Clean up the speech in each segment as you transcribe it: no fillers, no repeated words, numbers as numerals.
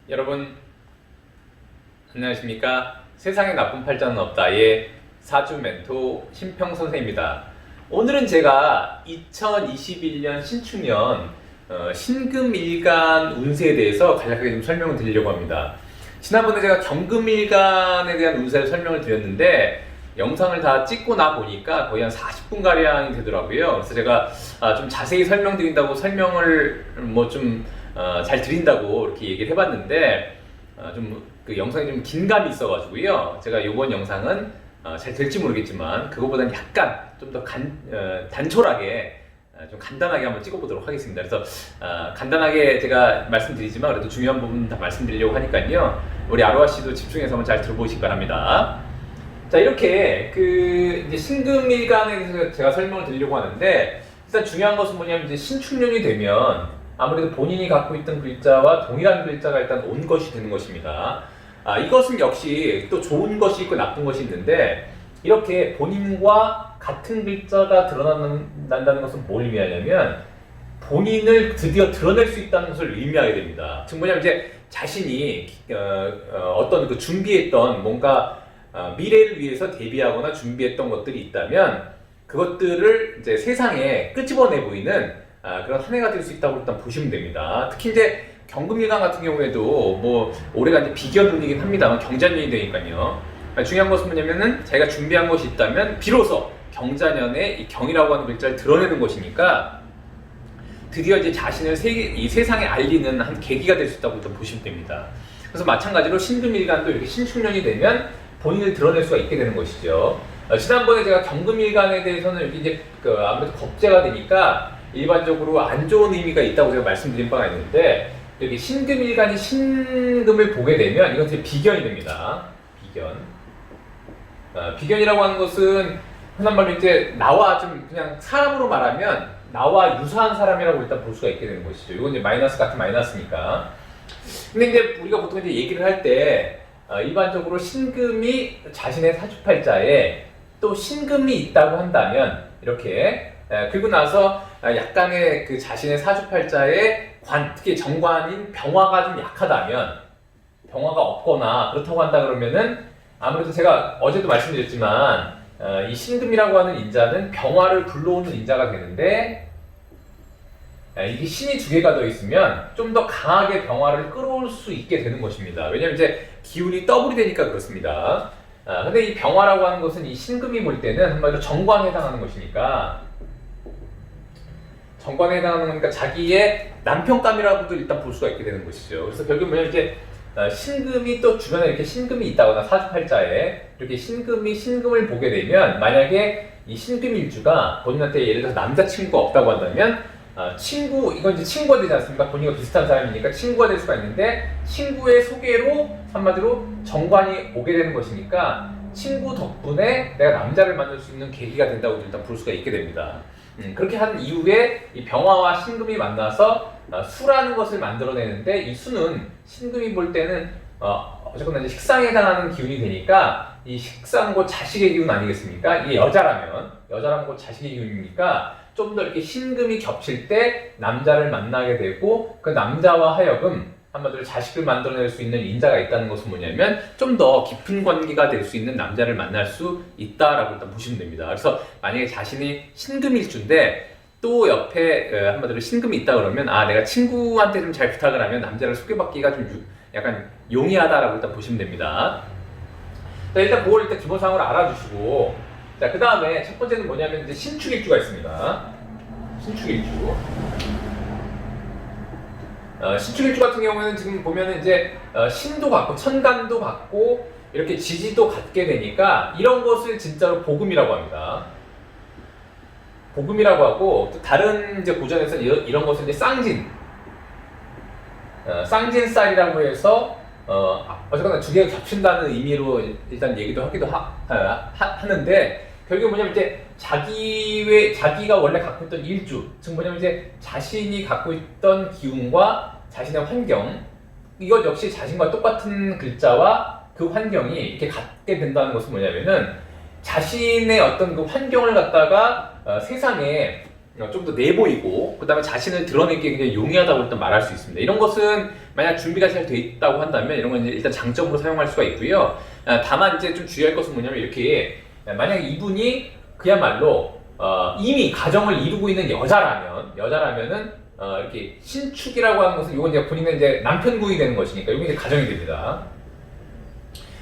여러분 안녕하십니까? 세상에 나쁜 팔자는 없다의 사주 멘토 신평 선생입니다. 오늘은 제가 2021년 신축년 신금일간 운세에 대해서 간략하게 좀 설명을 드리려고 합니다. 지난번에 제가 경금일간에 대한 운세를 설명을 드렸는데 영상을 다 찍고 나 보니까 거의 한 40분 가량이 되더라고요. 그래서 제가 좀 자세히 설명드린다고 설명을 잘 드린다고 이렇게 얘기를 해봤는데 그 영상이 좀 긴감이 있어가지고요. 제가 이번 영상은 잘 될지 모르겠지만 그거보다는 약간 좀 더 단촐하게 좀 간단하게 한번 찍어보도록 하겠습니다. 그래서 간단하게 제가 말씀드리지만 그래도 중요한 부분 다 말씀드리려고 하니까요. 우리 아로하 씨도 집중해서 한번 잘 들어보시기 바랍니다. 자, 이렇게 이제 신금일간에 대해서 제가 설명을 드리려고 하는데, 일단 중요한 것은 뭐냐면 이제 신축년이 되면 아무래도 본인이 갖고 있던 글자와 동일한 글자가 일단 온 것이 되는 것입니다. 이것은 역시 또 좋은 것이 있고 나쁜 것이 있는데, 이렇게 본인과 같은 글자가 드러난다는 것은 뭘 의미하냐면 본인을 드디어 드러낼 수 있다는 것을 의미하게 됩니다. 즉 뭐냐면 이제 자신이 어떤 그 준비했던 뭔가 미래를 위해서 대비하거나 준비했던 것들이 있다면 그것들을 이제 세상에 끄집어내 보이는 그런 한 해가 될 수 있다고 일단 보시면 됩니다. 특히 이제 경금일간 같은 경우에도 뭐 올해가 이제 비견운이긴 합니다만 경자년이 되니까요. 중요한 것은 뭐냐면은 자기가 준비한 것이 있다면 비로소 경자년에 이 경이라고 하는 글자를 드러내는 것이니까 드디어 이제 자신을 이 세상에 알리는 한 계기가 될 수 있다고 일단 보시면 됩니다. 그래서 마찬가지로 신금일간도 이렇게 신축년이 되면 본인을 드러낼 수가 있게 되는 것이죠. 지난번에 제가 경금일간에 대해서는 이렇게 이제 아무래도 겁재가 되니까 일반적으로 안 좋은 의미가 있다고 제가 말씀드린 바가 있는데, 여기 신금일간이 신금을 보게 되면 이건 이제 비견이 됩니다. 비견. 비견이라고 하는 것은 흔한 말로 이제 나와 좀 그냥 사람으로 말하면 나와 유사한 사람이라고 일단 볼 수가 있게 되는 것이죠. 이건 이제 마이너스 같은 마이너스니까. 근데 이제 우리가 보통 이제 얘기를 할 때 일반적으로 신금이 자신의 사주팔자에 또 신금이 있다고 한다면 이렇게 그리고 나서 약간의 그 자신의 사주팔자에 특히 정관인 병화가 좀 약하다면, 병화가 없거나 그렇다고 한다 그러면은 아무래도 제가 어제도 말씀드렸지만 이 신금이라고 하는 인자는 병화를 불러오는 인자가 되는데, 이게 신이 두 개가 더 있으면 좀 더 강하게 병화를 끌어올 수 있게 되는 것입니다. 왜냐면 이제 기운이 더블이 되니까 그렇습니다. 근데 이 병화라고 하는 것은 이 신금이 볼 때는 한마디로 정관에 해당하는 것이니까, 정관에 해당하는 거니까 자기의 남편감이라고도 일단 볼 수가 있게 되는 것이죠. 그래서 결국 뭐냐면 이제 신금이 또 주변에 이렇게 신금이 있다거나 사주팔자에 이렇게 신금이 신금을 보게 되면, 만약에 이 신금일주가 본인한테 예를 들어서 남자친구가 없다고 한다면 이건 이제 친구가 되지 않습니까? 본인과 비슷한 사람이니까 친구가 될 수가 있는데, 친구의 소개로 한마디로 정관이 오게 되는 것이니까 친구 덕분에 내가 남자를 만날 수 있는 계기가 된다고 일단 볼 수가 있게 됩니다. 그렇게 한 이후에 이 병화와 신금이 만나서 수라는 것을 만들어내는데, 이 수는 신금이 볼 때는 어쨌거나 이제 식상에 해당하는 기운이 되니까 이 식상 곧 자식의 기운 아니겠습니까? 이게 여자라면 곧 자식의 기운이니까 좀 더 이렇게 신금이 겹칠 때 남자를 만나게 되고, 그 남자와 하여금 한마디로 자식을 만들어낼 수 있는 인자가 있다는 것은 뭐냐면 좀 더 깊은 관계가 될 수 있는 남자를 만날 수 있다라고 일단 보시면 됩니다. 그래서 만약에 자신이 신금일주인데 또 옆에 한마디로 신금이 있다 그러면 내가 친구한테 좀 잘 부탁을 하면 남자를 소개받기가 좀 약간 용이하다라고 일단 보시면 됩니다. 자, 일단 그걸 일단 기본상으로 알아주시고, 자, 그 다음에 첫 번째는 뭐냐면 이제 신축일주가 있습니다. 신축일주. 신축일주 같은 경우에는 지금 보면은 이제 신도 갖고 천간도 갖고 이렇게 지지도 갖게 되니까 이런 것을 진짜로 복음이라고 합니다. 복음이라고 하고, 또 다른 이제 고전에서 이런 것을 이제 쌍진살이라고 해서 어쨌거나 두 개가 겹친다는 의미로 일단 얘기도 하기도 하는데, 결국은 뭐냐면 이제 자기가 원래 갖고 있던 일주, 즉 뭐냐면 이제 자신이 갖고 있던 기운과 자신의 환경, 이것 역시 자신과 똑같은 글자와 그 환경이 이렇게 갖게 된다는 것은 뭐냐면은 자신의 어떤 그 환경을 갖다가 세상에 좀 더 내보이고, 그 다음에 자신을 드러내기 굉장히 용이하다고 일단 말할 수 있습니다. 이런 것은 만약 준비가 잘 돼 있다고 한다면 이런 건 이제 일단 장점으로 사용할 수가 있고요. 다만 이제 좀 주의할 것은 뭐냐면, 이렇게 만약 이분이 그야말로 이미 가정을 이루고 있는 여자라면은 이렇게 신축이라고 하는 것은, 이건 이제 본인은 이제 남편궁이 되는 것이니까 이게 이제 가정이 됩니다.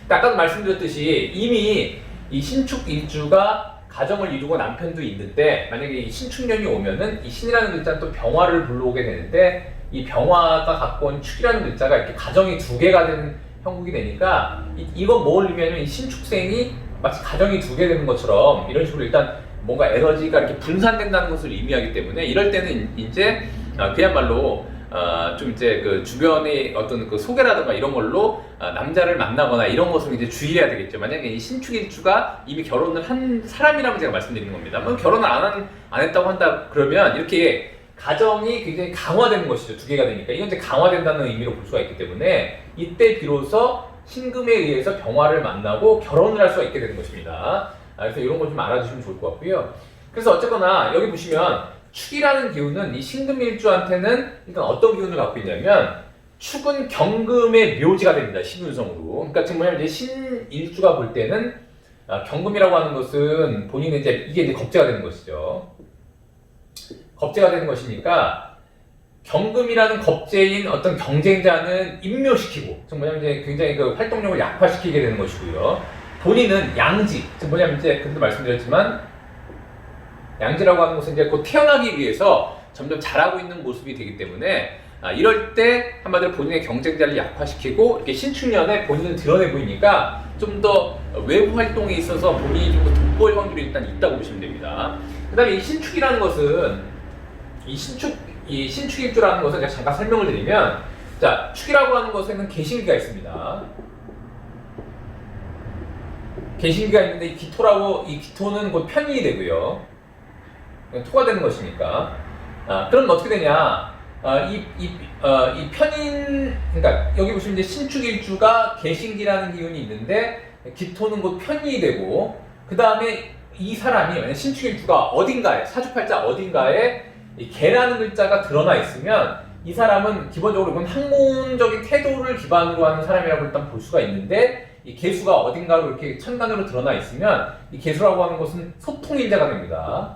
아까도 말씀드렸듯이 이미 이 신축 일주가 가정을 이루고 남편도 있는데, 만약에 이 신축년이 오면은 이 신이라는 글자는 또 병화를 불러오게 되는데, 이 병화가 갖고 온 축이라는 글자가 이렇게 가정이 두 개가 되는 형국이 되니까, 이건 뭘 의미하냐면 이 신축생이 마치 가정이 두 개 되는 것처럼 이런 식으로 일단 뭔가 에너지가 이렇게 분산된다는 것을 의미하기 때문에, 이럴 때는 이제 그야말로 좀 이제 그 주변의 어떤 그 소개라든가 이런 걸로 남자를 만나거나 이런 것을 이제 주의해야 되겠죠. 만약에 이 신축일주가 이미 결혼을 한 사람이라면 제가 말씀드리는 겁니다. 뭐 결혼을 안 했다고 한다 그러면 이렇게 가정이 굉장히 강화되는 것이죠. 두 개가 되니까 이건 이제 강화된다는 의미로 볼 수가 있기 때문에, 이때 비로소 신금에 의해서 병화를 만나고 결혼을 할 수가 있게 되는 것입니다. 그래서 이런 거 좀 알아주시면 좋을 것 같고요. 그래서 어쨌거나 여기 보시면 축이라는 기운은 이 신금일주한테는 일단 어떤 기운을 갖고 있냐면, 축은 경금의 묘지가 됩니다. 신운성으로. 그러니까 지금 뭐냐면 이제 신일주가 볼 때는 경금이라고 하는 것은 본인의 이게 이제 겁재가 되는 것이죠. 겁재가 되는 것이니까 경금이라는 겁재인 어떤 경쟁자는 임묘시키고, 즉 뭐냐면 이제 굉장히 그 활동력을 약화시키게 되는 것이고요. 본인은 양지, 즉 뭐냐면 이제 그때도 말씀드렸지만 양지라고 하는 것은 이제 곧 태어나기 위해서 점점 자라고 있는 모습이 되기 때문에, 이럴 때 한마디로 본인의 경쟁자를 약화시키고 이렇게 신축년에 본인을 드러내 보이니까 좀 더 외부 활동에 있어서 본인이 좀 더 돋보일 확률이 일단 있다고 보시면 됩니다. 그 다음에 이 신축이라는 것은, 이 신축일주라는 것은 제가 잠깐 설명을 드리면, 자, 축이라고 하는 것에는 개신기가 있습니다. 개신기가 있는데 이 기토는 곧 편인이 되고요. 토가 되는 것이니까. 그럼 어떻게 되냐? 이 편인, 그러니까 여기 보시면 이제 신축일주가 개신기라는 기운이 있는데 기토는 곧 편인이 되고, 그 다음에 이 사람이 만약 신축일주가 어딘가에, 사주팔자 어딘가에 이 개라는 글자가 드러나 있으면, 이 사람은 기본적으로 이건 학문적인 태도를 기반으로 하는 사람이라고 일단 볼 수가 있는데, 이 개수가 어딘가로 이렇게 천간으로 드러나 있으면 이 개수라고 하는 것은 소통인자가 됩니다.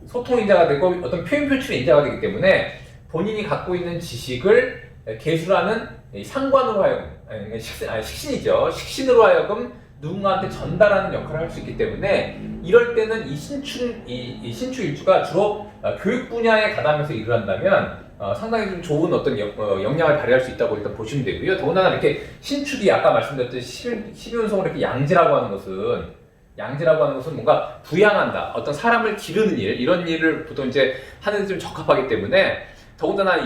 소통인자가 되고 어떤 표현 표출의 인자가 되기 때문에, 본인이 갖고 있는 지식을 개수라는 상관으로 하여금, 식신이죠. 식신으로 하여금 누군가한테 전달하는 역할을 할 수 있기 때문에, 이럴 때는 이 신축일주가 주로 교육 분야에 가담해서 일을 한다면 상당히 좀 좋은 어떤 역량을 발휘할 수 있다고 일단 보시면 되고요. 더군다나 이렇게 신축이 아까 말씀드렸듯이 12운성으로 이렇게 양지라고 하는 것은 뭔가 부양한다, 어떤 사람을 기르는 일, 이런 일을 보통 이제 하는 데 좀 적합하기 때문에, 더군다나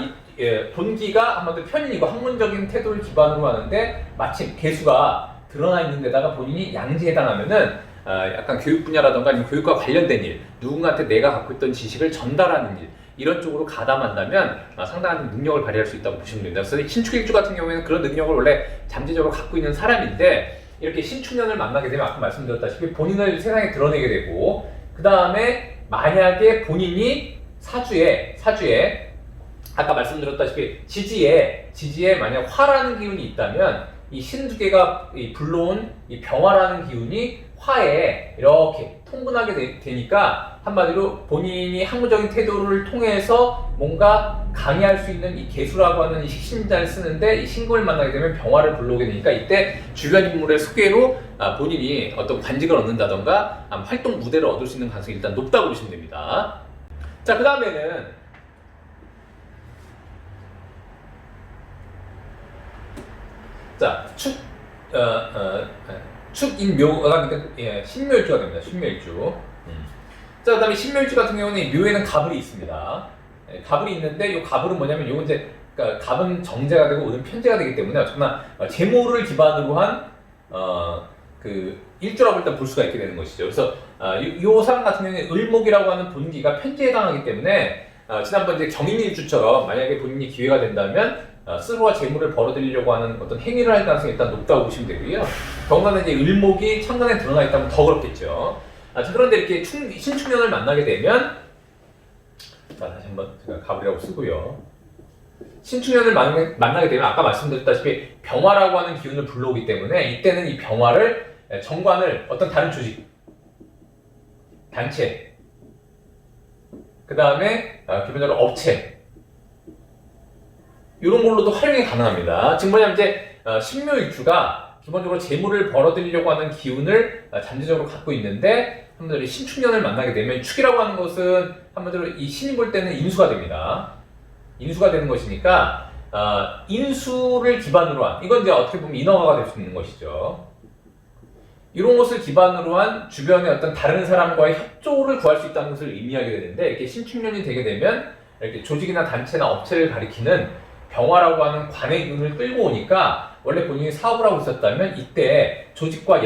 본기가 한마디로 편인이고 학문적인 태도를 기반으로 하는데, 마침 개수가 드러나 있는 데다가 본인이 양지에 해당하면은 약간 교육 분야라던가 아니면 교육과 관련된 일, 누군가한테 내가 갖고 있던 지식을 전달하는 일, 이런 쪽으로 가담한다면 상당한 능력을 발휘할 수 있다고 보시면 됩니다. 그래서 신축일주 같은 경우에는 그런 능력을 원래 잠재적으로 갖고 있는 사람인데, 이렇게 신축년을 만나게 되면 아까 말씀드렸다시피 본인을 세상에 드러내게 되고, 그 다음에 만약에 본인이 사주에 아까 말씀드렸다시피 지지에 만약 화라는 기운이 있다면, 이 신두 개가 불러온 이 병화라는 기운이 화에 이렇게 통분하게 되니까, 한마디로 본인이 학문적인 태도를 통해서 뭔가 강의할 수 있는 이 개수라고 하는 이 식신자를 쓰는데, 이 신금을 만나게 되면 병화를 불러오게 되니까, 이때 주변 인물의 소개로 본인이 어떤 관직을 얻는다던가 활동 무대를 얻을 수 있는 가능성이 일단 높다고 보시면 됩니다. 자, 그 다음에는 자, 축인묘가 그러니까 신묘일주가 됩니다. 신묘일주. 자, 그다음에 신묘일주 같은 경우는 묘에는 가불이 있습니다. 가불이 있는데, 이 가불은 뭐냐면, 요건 이제 그러니까 갑은 정제가 되고 오는 편제가 되기 때문에 어쨌거나 재물을 기반으로 한 그 일주라고 일단 볼 수가 있게 되는 것이죠. 그래서 요 사람 같은 경우는 을목이라고 하는 본기가 편제에 해당하기 때문에, 지난번 이제 경인일주처럼 만약에 본인이 기회가 된다면 스스로가 재물을 벌어들이려고 하는 어떤 행위를 할 가능성이 일단 높다고 보시면 되고요. 더군다나 이제 을목이 천간에 드러나 있다면 더 그렇겠죠. 자, 그런데 이렇게 신축년을 만나게 되면, 자, 다시 한번 제가 가불이라고 쓰고요. 신축년을 만나게 되면 아까 말씀드렸다시피 병화라고 하는 기운을 불러오기 때문에 이때는 이 병화를 정관을 어떤 다른 조직, 단체, 그 다음에 기본적으로 업체 이런 걸로도 활용이 가능합니다. 지금 뭐냐면 이제 신묘일주가 기본적으로 재물을 벌어들이려고 하는 기운을 잠재적으로 갖고 있는데 한번들이 신축년을 만나게 되면 축이라고 하는 것은 한번들이 이 신이 볼 때는 인수가 됩니다. 인수가 되는 것이니까 인수를 기반으로 한 이건 이제 어떻게 보면 인허가가 될 수 있는 것이죠. 이런 것을 기반으로 한 주변의 어떤 다른 사람과의 협조를 구할 수 있다는 것을 의미하게 되는데 이렇게 신축년이 되게 되면 이렇게 조직이나 단체나 업체를 가리키는 병화라고 하는 관의 균을 끌고 오니까 원래 본인이 사업을 하고 있었다면 이때 조직과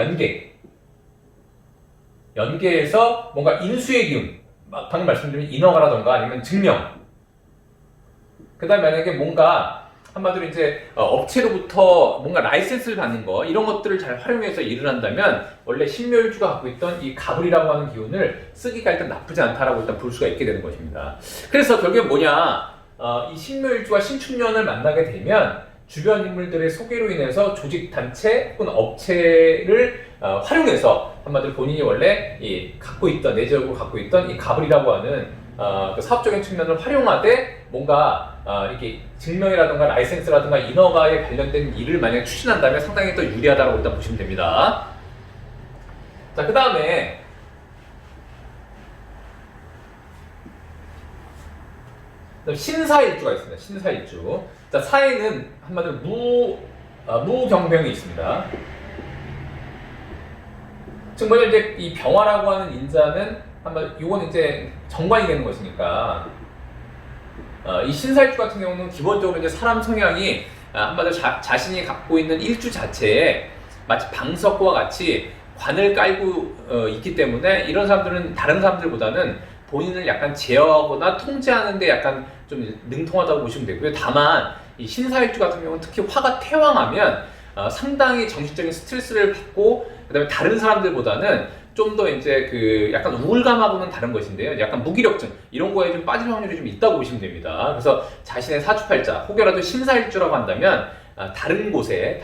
연계에서 뭔가 인수의 기운, 방금 말씀드린 인허가라던가 아니면 증명, 그 다음에 만약에 뭔가 한마디로 이제 업체로부터 뭔가 라이센스를 받는 거 이런 것들을 잘 활용해서 일을 한다면 원래 신묘일주가 갖고 있던 이 가불이라고 하는 기운을 쓰기가 일단 나쁘지 않다라고 일단 볼 수가 있게 되는 것입니다. 그래서 결국에 뭐냐, 이 신묘일주가 신축년을 만나게 되면 주변 인물들의 소개로 인해서 조직, 단체 혹은 업체를 활용해서 한마디로 본인이 원래 갖고 있던 내재적으로 갖고 있던 이 가불이라고 하는 그 사업적인 측면을 활용하되 뭔가 이렇게 증명이라든가 라이센스라든가 인허가에 관련된 일을 만약에 추진한다면 상당히 더 유리하다고 일단 보시면 됩니다. 자, 그 다음에 신사일주가 있습니다. 신사일주. 자, 사에는 한마디로 무경병이 있습니다. 즉 뭐냐면 이제 이 병화라고 하는 인자는 이건 이제 정관이 되는 것이니까 이 신사일주 같은 경우는 기본적으로 이제 사람 성향이 한마디로 자신이 갖고 있는 일주 자체에 마치 방석과 같이 관을 깔고 있기 때문에 이런 사람들은 다른 사람들보다는 본인을 약간 제어하거나 통제하는 데 약간 좀 능통하다고 보시면 되고요. 다만 이 신사일주 같은 경우는 특히 화가 태왕하면 상당히 정신적인 스트레스를 받고 그다음에 다른 사람들보다는 좀 더 이제 그 약간 우울감하고는 다른 것인데요. 약간 무기력증 이런 거에 좀 빠질 확률이 좀 있다고 보시면 됩니다. 그래서 자신의 사주팔자 혹여라도 신사일주라고 한다면 다른 곳에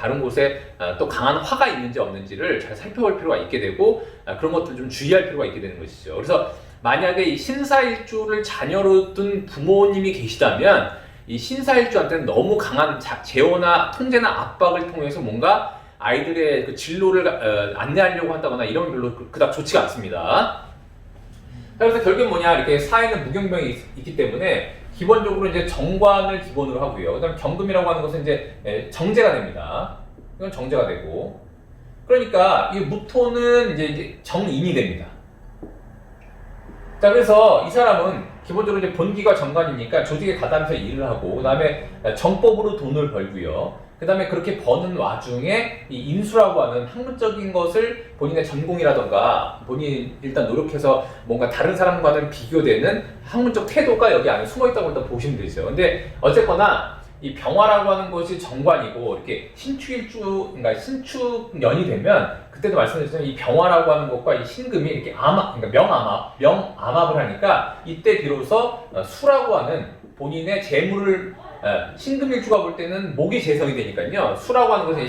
또 강한 화가 있는지 없는지를 잘 살펴볼 필요가 있게 되고 그런 것들 좀 주의할 필요가 있게 되는 것이죠. 그래서 만약에 이 신사일주를 자녀로 둔 부모님이 계시다면 이 신사일주한테는 너무 강한 제어나 통제나 압박을 통해서 뭔가 아이들의 그 진로를 안내하려고 한다거나 이런 별로 그닥 좋지가 않습니다. 그래서 결국은 뭐냐, 이렇게 사에는 무경병이 있기 때문에 기본적으로 이제 정관을 기본으로 하고요. 그다음에 경금이라고 하는 것은 이제 정제가 됩니다. 이건 정제가 되고, 그러니까 이 무토는 이제 정인이 됩니다. 자, 그래서 이 사람은 기본적으로 이제 본기가 정관이니까 조직에 가담해서 일을 하고, 그 다음에 정법으로 돈을 벌고요. 그 다음에 그렇게 버는 와중에 이 인수라고 하는 학문적인 것을 본인의 전공이라던가 본인이 일단 노력해서 뭔가 다른 사람과는 비교되는 학문적 태도가 여기 안에 숨어 있다고 일단 보시면 되죠. 근데 어쨌거나 이 병화라고 하는 것이 정관이고 이렇게 신축일주, 그러니까 신축년이 되면 그때도 말씀드렸지만 이 병화라고 하는 것과 이 신금이 이렇게 그러니까 명암합을 하니까 이때 비로소 수라고 하는 본인의 재물을 신금일주가 볼 때는 목이 재성이 되니까요. 수라고 하는 것은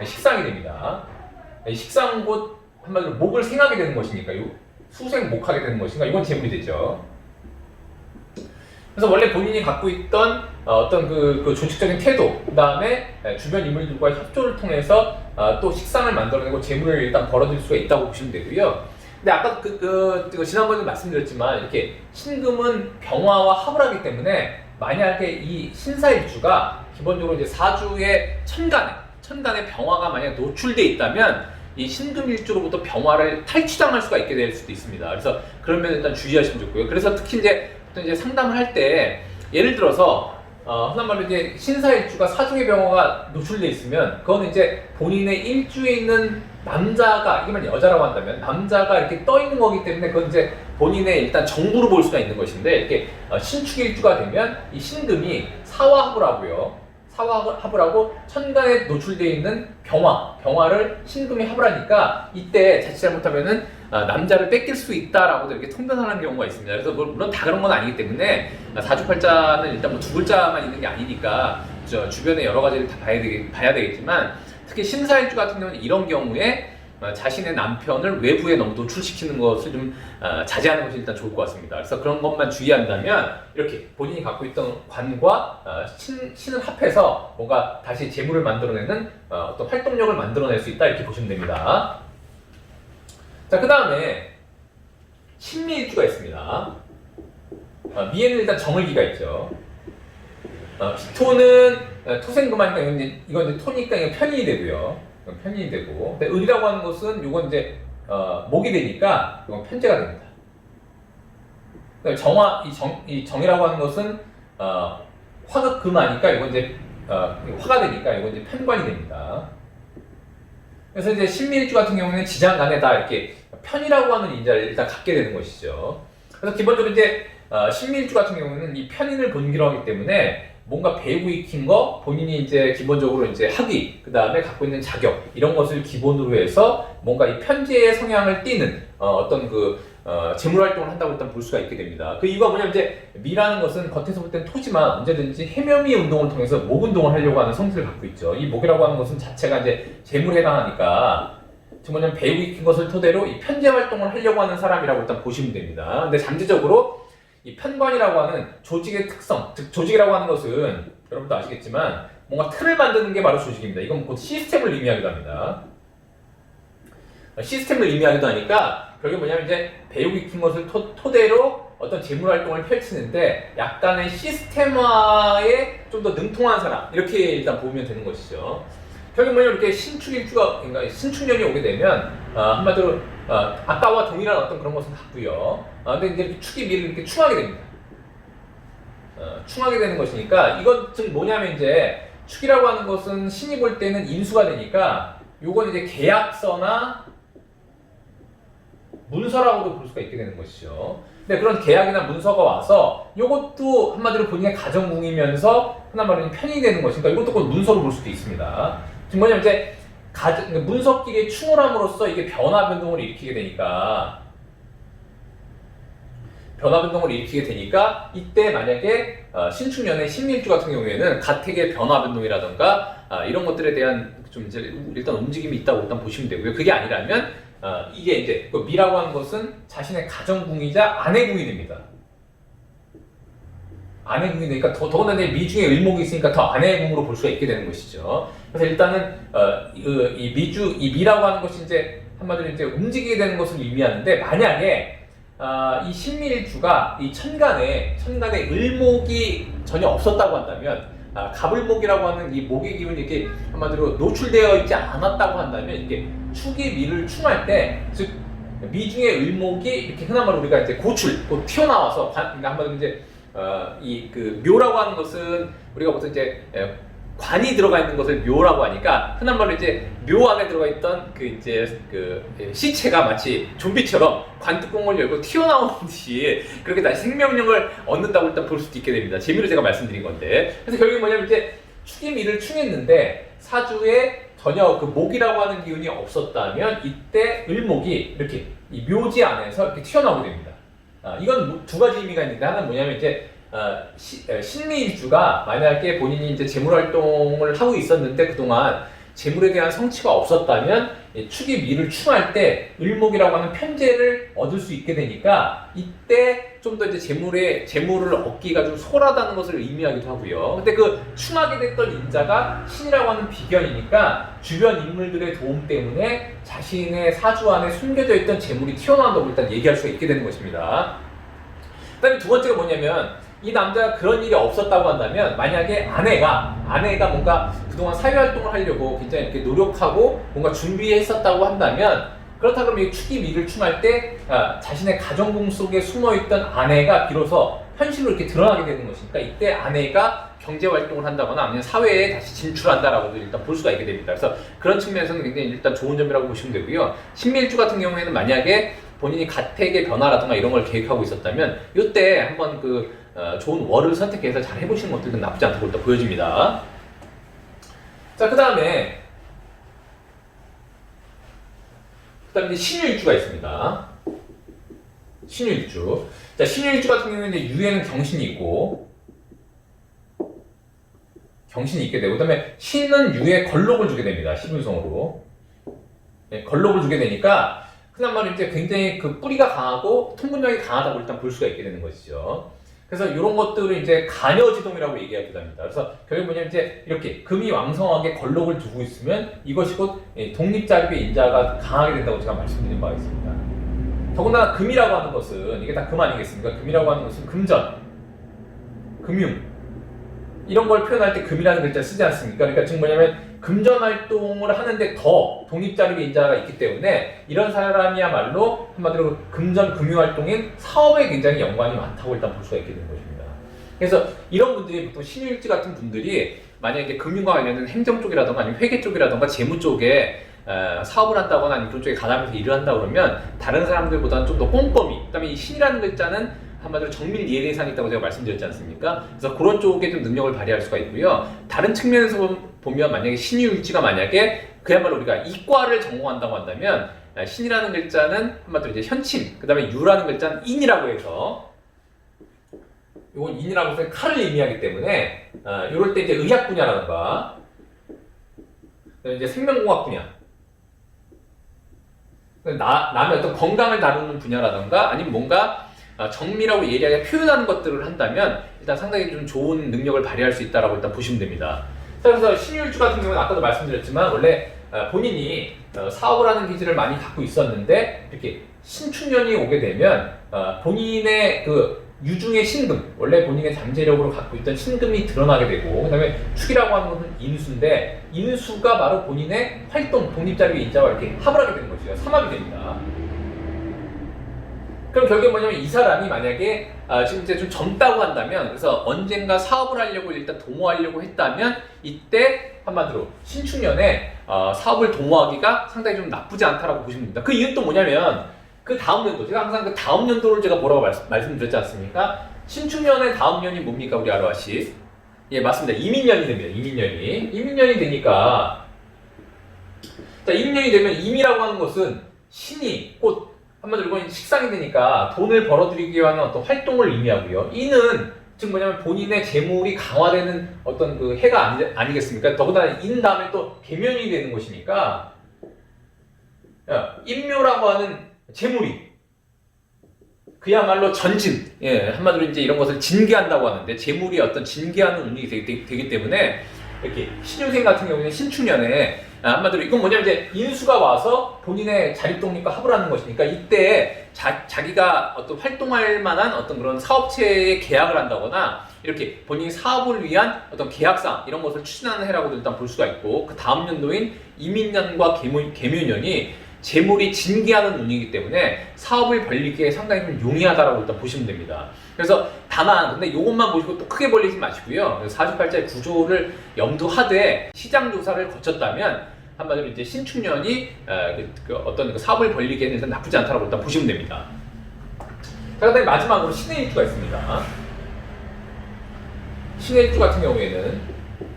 식상이 됩니다. 식상곧 한마디로 목을 생하게 되는 것이니까 수생목하게 되는 것이니까 이건 재물이 되죠. 그래서 원래 본인이 갖고 있던 어떤 그 조직적인 태도, 그 다음에 주변 인물들과의 협조를 통해서 또 식상을 만들어내고 재물을 일단 벌어들일 수가 있다고 보시면 되고요. 근데 아까 지난번에 말씀드렸지만 이렇게 신금은 병화와 합을 하기 때문에 만약에 이 신사일주가 기본적으로 이제 사주의 천간에 병화가 만약 노출돼 있다면 이 신금일주로부터 병화를 탈취당할 수가 있게 될 수도 있습니다. 그래서 그런 면 일단 주의하시면 좋고요. 그래서 특히 이제 상담을 할 때 예를 들어서 흔한 말로 이제 신사일주가 사중의 병화가 노출돼 있으면 그거는 이제 본인의 일주에 있는 남자가, 이게 만약 여자라고 한다면 남자가 이렇게 떠 있는 거기 때문에 그건 이제 본인의 일단 정부로 볼 수가 있는 것인데 이렇게 신축일주가 되면 이 신금이 사화합을 하고요. 사화합을 하고 천간에 노출되어 있는 병화를 신금이 합을 하니까 이때 자칫 잘못하면은 남자를 뺏길 수 있다라고도 이렇게 통변하는 경우가 있습니다. 그래서 물론 다 그런 건 아니기 때문에 사주팔자는 일단 뭐 두 글자만 있는 게 아니니까 주변에 여러 가지를 다 봐야 되겠지만 특히 신사일주 같은 경우는 이런 경우에 자신의 남편을 외부에 너무 노출시키는 것을 좀 자제하는 것이 일단 좋을 것 같습니다. 그래서 그런 것만 주의한다면 이렇게 본인이 갖고 있던 관과 신을 합해서 뭔가 다시 재물을 만들어내는 어떤 활동력을 만들어낼 수 있다 이렇게 보시면 됩니다. 자, 그 다음에 신미일주가 있습니다. 미에는 일단 정을기가 있죠. 기토는 토생금하니까 이건 이제 토니까 이건 편인이 되고요. 편인이 되고, 근데 을이라고 하는 것은 이건 이제 목이 되니까 이건 편제가 됩니다. 이 정이라고 하는 것은 화극금하니까 이건 이제 화가 되니까 이건 이제 편관이 됩니다. 그래서 이제 신미일주 같은 경우는 지장간에 다 이렇게 편이라고 하는 인자를 일단 갖게 되는 것이죠. 그래서 기본적으로 이제 신미일주 같은 경우는 이 편인을 본기로 하기 때문에 뭔가 배우고 익힌 거, 본인이 이제 기본적으로 이제 학위, 그 다음에 갖고 있는 자격, 이런 것을 기본으로 해서 뭔가 이 편제의 성향을 띠는 어떤 재물 활동을 한다고 일단 볼 수가 있게 됩니다. 그 이유가 뭐냐면 이제 미라는 것은 겉에서 볼 땐 토지만 언제든지 해묘미 운동을 통해서 목 운동을 하려고 하는 성질을 갖고 있죠. 이 목이라고 하는 것은 자체가 이제 재물에 해당하니까 뭐냐면 배우고 익힌 것을 토대로 이 편제 활동을 하려고 하는 사람이라고 일단 보시면 됩니다. 근데 잠재적으로 이 편관이라고 하는 조직의 특성, 즉 조직이라고 하는 것은 여러분도 아시겠지만 뭔가 틀을 만드는 게 바로 조직입니다. 이건 곧 시스템을 의미하기도 합니다. 시스템을 의미하기도 하니까 그게 뭐냐면 이제 배우고 익힌 것을 토대로 어떤 재물 활동을 펼치는데 약간의 시스템화에 좀 더 능통한 사람, 이렇게 일단 보면 되는 것이죠. 결국 뭐냐면 이렇게 신축일주가, 그러니까 신축년이 오게 되면 한마디로 아까와 동일한 어떤 그런 것은 같고요. 근데 이제 축이 미를 이렇게 충하게 됩니다. 충하게 되는 것이니까 이건 즉 뭐냐면 이제 축이라고 하는 것은 신이 볼 때는 인수가 되니까 요건 이제 계약서나 문서라고도 볼 수가 있게 되는 것이죠. 근데 그런 계약이나 문서가 와서 요것도 한마디로 본인의 가정궁이면서 하나 말하면 편이 되는 것이니까 이것도 꼭 문서로 볼 수도 있습니다. 지금 뭐냐면 이제 문서끼리의 충을 함으로써 이게 변화 변동을 일으키게 되니까 이때 만약에 신축년의 신미일주 같은 경우에는 가택의 변화 변동이라던가 이런 것들에 대한 좀 이제 일단 움직임이 있다고 일단 보시면 되고요. 그게 아니라면 이게 이제 그 미라고 하는 것은 자신의 가정궁이자 아내궁이 됩니다. 아내궁이 되니까 더군다나 미 중에 을목이 있으니까 더 아내궁으로 볼 수가 있게 되는 것이죠. 그래서 일단은 이 미라고 하는 것이 이제 한마디로 이제 움직이게 되는 것을 의미하는데 만약에 이 신미일주가 이 천간에 을목이 전혀 없었다고 한다면 갑을목이라고 하는 이 목의 기운이 이렇게 한마디로 노출되어 있지 않았다고 한다면 이게 축이 미를 충할 때 즉 미 중에 을목이 이렇게 흔한 말로 우리가 이제 곧 튀어나와서 그러니까 한마디로 이제 묘라고 하는 것은 우리가 보통 이제 관이 들어가 있는 것을 묘라고 하니까 흔한 말로 이제 묘 안에 들어가 있던 시체가 마치 좀비처럼 관뚜껑을 열고 튀어나오듯이 그렇게 다시 생명력을 얻는다고 일단 볼 수도 있게 됩니다. 재미로 제가 말씀드린 건데. 그래서 결국에 뭐냐면 이제 축이 미를 충했는데 사주에 전혀 그 목이라고 하는 기운이 없었다면 이때 을목이 이렇게 이 묘지 안에서 이렇게 튀어나오게 됩니다. 이건 두 가지 의미가 있는데 하나는 뭐냐면 이제 신미일주가 만약에 본인이 이제 재물 활동을 하고 있었는데 그동안 재물에 대한 성취가 없었다면 축이 미를 충할 때 을목이라고 하는 편제를 얻을 수 있게 되니까 이때 좀 더 이제 재물을 얻기가 좀 소홀하다는 것을 의미하기도 하고요. 근데 그 충하게 됐던 인자가 신이라고 하는 비견이니까 주변 인물들의 도움 때문에 자신의 사주 안에 숨겨져 있던 재물이 튀어나온다고 일단 얘기할 수가 있게 되는 것입니다. 그다음에 두 번째가 뭐냐면 이 남자가 그런 일이 없었다고 한다면 만약에 아내가 뭔가 그동안 사회활동을 하려고 굉장히 이렇게 노력하고 뭔가 준비했었다고 한다면 그렇다 그러면 이 축이 미를 충할 때 자신의 가정궁 속에 숨어있던 아내가 비로소 현실로 이렇게 드러나게 되는 것이니까 이때 아내가 경제활동을 한다거나 아니면 사회에 다시 진출한다라고도 일단 볼 수가 있게 됩니다. 그래서 그런 측면에서는 굉장히 일단 좋은 점이라고 보시면 되고요. 신미일주 같은 경우에는 만약에 본인이 가택의 변화라든가 이런 걸 계획하고 있었다면 이때 한번 좋은 월을 선택해서 잘 해보시는 것들도 나쁘지 않다고 일단 보여집니다. 자, 그 다음에 그다음에 이제 신유일주가 있습니다. 신유일주. 자, 신유일주 같은 경우에는 이제 유에는 경신이 있고, 경신이 있게 되고, 그다음에 신은 유에 걸록을 주게 됩니다. 신운성으로. 네, 걸록을 주게 되니까 흔한 말로 이제 굉장히 그 뿌리가 강하고 통분력이 강하다고 일단 볼 수가 있게 되는 것이죠. 그래서 이런 것들을 이제 간여지동이라고 얘기하기도 합니다. 그래서 결국 뭐냐면 이제 이렇게 금이 왕성하게 걸록을 두고 있으면 이것이 곧 독립자립의 인자가 강하게 된다고 제가 말씀드린 바가 있습니다. 더군다나 금이라고 하는 것은 이게 다 금 아니겠습니까? 금이라고 하는 것은 금전, 금융 이런 걸 표현할 때 금이라는 글자 쓰지 않습니까? 그러니까 지금 뭐냐면 금전 활동을 하는데 더 독립자립의 인자가 있기 때문에 이런 사람이야말로 한마디로 금전 금융 활동인 사업에 굉장히 연관이 많다고 일단 볼 수가 있게 되는 것입니다. 그래서 이런 분들이 보통 신유일지 같은 분들이 만약에 금융과 관련된 행정 쪽이라던가 아니면 회계 쪽이라던가 재무 쪽에 사업을 한다거나 아니면 그런 쪽에 가담해서 일을 한다 그러면 다른 사람들보다는 좀 더 꼼꼼히, 그다음에 이 신이라는 글자는 한마디로 정밀 이해 대상이 있다고 제가 말씀드렸지 않습니까? 그래서 그런 쪽에 좀 능력을 발휘할 수가 있고요. 다른 측면에서 보면 만약에 신유일지가 만약에 그야말로 우리가 이과를 전공한다고 한다면 신이라는 글자는 한마디로 이제 현침, 그 다음에 유라는 글자는 인이라고 해서 이건 인이라고 해서 칼을 의미하기 때문에 이럴 때 이제 의학 분야라든가 이제 생명공학 분야 남의 어떤 건강을 다루는 분야라든가 아니면 뭔가 정밀하고 예리하게 표현하는 것들을 한다면 일단 상당히 좀 좋은 능력을 발휘할 수 있다라고 일단 보시면 됩니다. 그래서 신유일주 같은 경우는 아까도 말씀드렸지만 원래 본인이 사업을 하는 기질을 많이 갖고 있었는데 이렇게 신축년이 오게 되면 본인의 그 유중의 신금, 원래 본인의 잠재력으로 갖고 있던 신금이 드러나게 되고 그다음에 축이라고 하는 것은 인수인데 인수가 바로 본인의 활동, 독립자립의 인자와 이렇게 합을 하게 되는 것이죠. 삼합이 됩니다. 그럼 결국에 뭐냐면 이 사람이 만약에 지금 이제 좀 젊다고 한다면 그래서 언젠가 사업을 하려고 일단 도모하려고 했다면 이때 한마디로 신축년에 사업을 도모하기가 상당히 좀 나쁘지 않다라고 보시면 됩니다. 그 이유는 또 뭐냐면 그 다음 연도, 제가 항상 그 다음 연도를 제가 뭐라고 말씀드렸지 않습니까? 신축년의 다음 년이 뭡니까 우리 아로아씨? 예, 맞습니다. 이민년이 됩니다. 이민년이 되니까 자, 이민년이 되면 임이라고 하는 것은 신이 곧 한마디로 이건 식상이 되니까 돈을 벌어들이기 위한 어떤 활동을 의미하고요. 이는 즉 뭐냐면 본인의 재물이 강화되는 어떤 그 해가 아니겠습니까? 더군다나 인 다음에 또 계면이 되는 것이니까 임묘라고 하는 재물이 그야말로 전진, 한마디로 이제 이런 것을 징계한다고 하는데 재물이 어떤 징계하는 운이 되기 때문에 이렇게 신유생 같은 경우는 신축년에 한마디로 이건 뭐냐면 이제 인수가 와서 본인의 자립독립과 합을 하는 것이니까 이때 자기가 어떤 활동할 만한 어떤 그런 사업체에 계약을 한다거나 이렇게 본인이 사업을 위한 어떤 계약상 이런 것을 추진하는 해라고도 일단 볼 수가 있고 그 다음 연도인 이민년과 계묘년이 재물이 징계하는 운이기 때문에 사업을 벌리기에 상당히 좀 용이하다라고 일단 보시면 됩니다. 그래서 다만 근데 이것만 보시고 또 크게 벌리지 마시고요. 사주팔자의 구조를 염두하되 시장 조사를 거쳤다면 한마디로 이제 신축년이 어떤 그 사업을 벌리기에는 일단 나쁘지 않다라고 일단 보시면 됩니다. 자, 그다음에 마지막으로 신의 일주가 있습니다. 신의 일주 같은 경우에는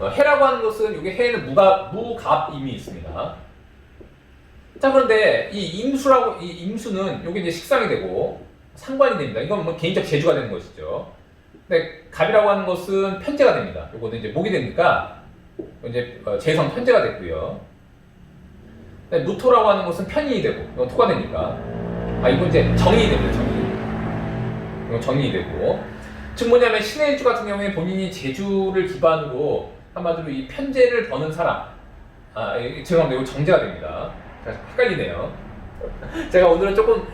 해라고 하는 것은 이게 해에는 무갑임이 있습니다. 자, 그런데 이 임수는 여기 이제 식상이 되고 상관이 됩니다. 이건 뭐 개인적 재주가 되는 것이죠. 근데 갑이라고 하는 것은 편제가 됩니다. 이거는 이제 목이 되니까 이제 재성 편제가 됐고요. 근데 무토라고 하는 것은 편인이 되고 이건 토가 되니까 이건 이제 정인이 됩니다. 이건 정인이 되고 즉 뭐냐면 신의 일주 같은 경우에 본인이 재주를 기반으로 한마디로 이 편제를 버는 사람 죄송합니다. 이거 정제가 됩니다. 헷갈리네요. 제가 오늘은 조금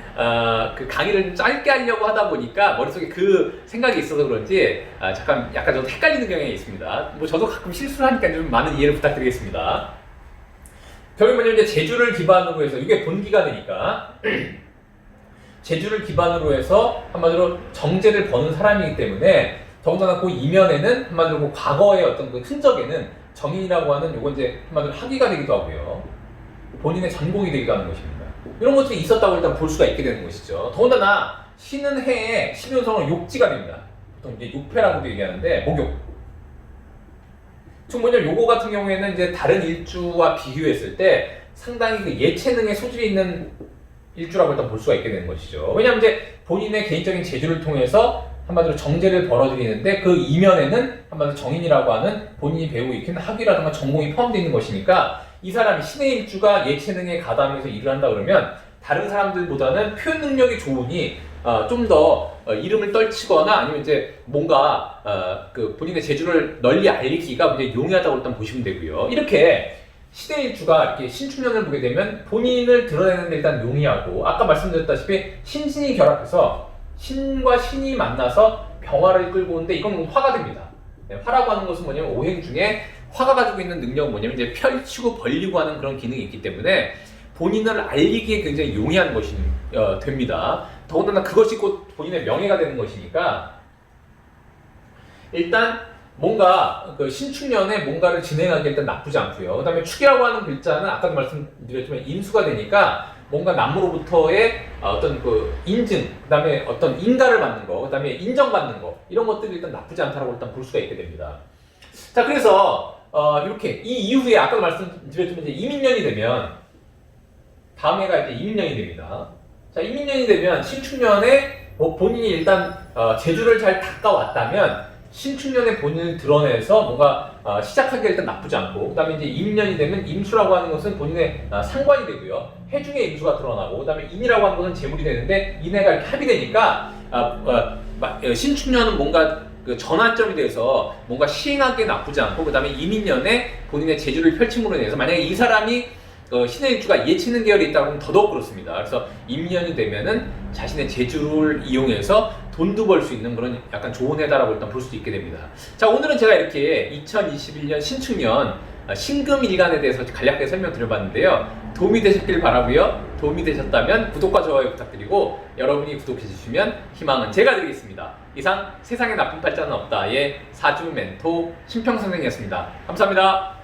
그 강의를 좀 짧게 하려고 하다 보니까 머릿속에 그 생각이 있어서 그런지 잠깐 약간 저도 헷갈리는 경향이 있습니다. 뭐 저도 가끔 실수를 하니까 좀 많은 이해를 부탁드리겠습니다. 결국 뭐냐면 이제 재주를 기반으로 해서 이게 본기가 되니까 재주를 기반으로 해서 한마디로 정제를 버는 사람이기 때문에 더군다나 그 이면에는 한마디로 그 과거의 어떤 그 흔적에는 정인이라고 하는 요건 이제 한마디로 학위가 되기도 하고요. 본인의 전공이 되기도 하는 것입니다. 이런 것들이 있었다고 일단 볼 수가 있게 되는 것이죠. 더군다나 신은 해에 신윤성은 욕지가 됩니다. 보통 이제 욕패라고도 얘기하는데 목욕. 즉 뭐냐면 요거 같은 경우에는 이제 다른 일주와 비교했을 때 상당히 그 예체능의 소질이 있는 일주라고 일단 볼 수가 있게 되는 것이죠. 왜냐하면 이제 본인의 개인적인 재주를 통해서 한마디로 정제를 벌어들이는데 그 이면에는 한마디로 정인이라고 하는 본인이 배우고 익힌 학위라든가 전공이 포함되어 있는 것이니까 이 사람이 신의 일주가 예체능에 가담해서 일을 한다 그러면 다른 사람들보다는 표현 능력이 좋으니 좀 더 이름을 떨치거나 아니면 이제 뭔가 그 본인의 재주를 널리 알리기가 굉장히 용이하다고 일단 보시면 되고요. 이렇게 신의 일주가 이렇게 신축년을 보게 되면 본인을 드러내는 데 일단 용이하고 아까 말씀드렸다시피 신신이 결합해서 신과 신이 만나서 병화를 끌고 오는데 이건 화가 됩니다. 화라고 하는 것은 뭐냐면 오행 중에 화가 가지고 있는 능력은 뭐냐면 이제 펼치고 벌리고 하는 그런 기능이 있기 때문에 본인을 알리기에 굉장히 용이한 것이 됩니다. 더군다나 그것이 곧 본인의 명예가 되는 것이니까 일단 뭔가 그 신축년에 뭔가를 진행하기 일단 나쁘지 않고요. 그 다음에 축이라고 하는 글자는 아까도 말씀드렸지만 인수가 되니까 뭔가 남으로부터의 어떤 그 인증, 그 다음에 어떤 인가를 받는 거, 그 다음에 인정받는 거 이런 것들이 일단 나쁘지 않다고 일단 볼 수가 있게 됩니다. 자, 그래서 이렇게 이 이후에 아까도 말씀드렸지만 이제 이민년이 되면 다음 해가 이제 이민년이 됩니다. 자, 이민년이 되면 신축년에 본인이 일단 재주를 잘 닦아왔다면 신축년에 본인을 드러내서 뭔가 시작하기가 일단 나쁘지 않고 그 다음에 이제 임년이 되면 임수라고 하는 것은 본인의 상관이 되고요. 해중에 임수가 드러나고 그 다음에 인이라고 하는 것은 재물이 되는데 인해가 이렇게 합의되니까 신축년은 뭔가 그 전환점이 돼서 뭔가 시행하기에 나쁘지 않고 그 다음에 이민년에 본인의 재주를 펼침으로 인해서 만약에 이 사람이 신의 일주가 예치는 계열이 있다고 하면 더더욱 그렇습니다. 그래서 임년이 되면은 자신의 재주를 이용해서 돈도 벌 수 있는 그런 약간 좋은 해다라고 일단 볼 수도 있게 됩니다. 자, 오늘은 제가 이렇게 2021년 신축년 신금일간에 대해서 간략하게 설명드려봤는데요. 도움이 되셨길 바라고요. 도움이 되셨다면 구독과 좋아요 부탁드리고 여러분이 구독해 주시면 희망은 제가 드리겠습니다. 이상 세상에 나쁜 팔자는 없다의 사주 멘토 신평선생이었습니다. 감사합니다.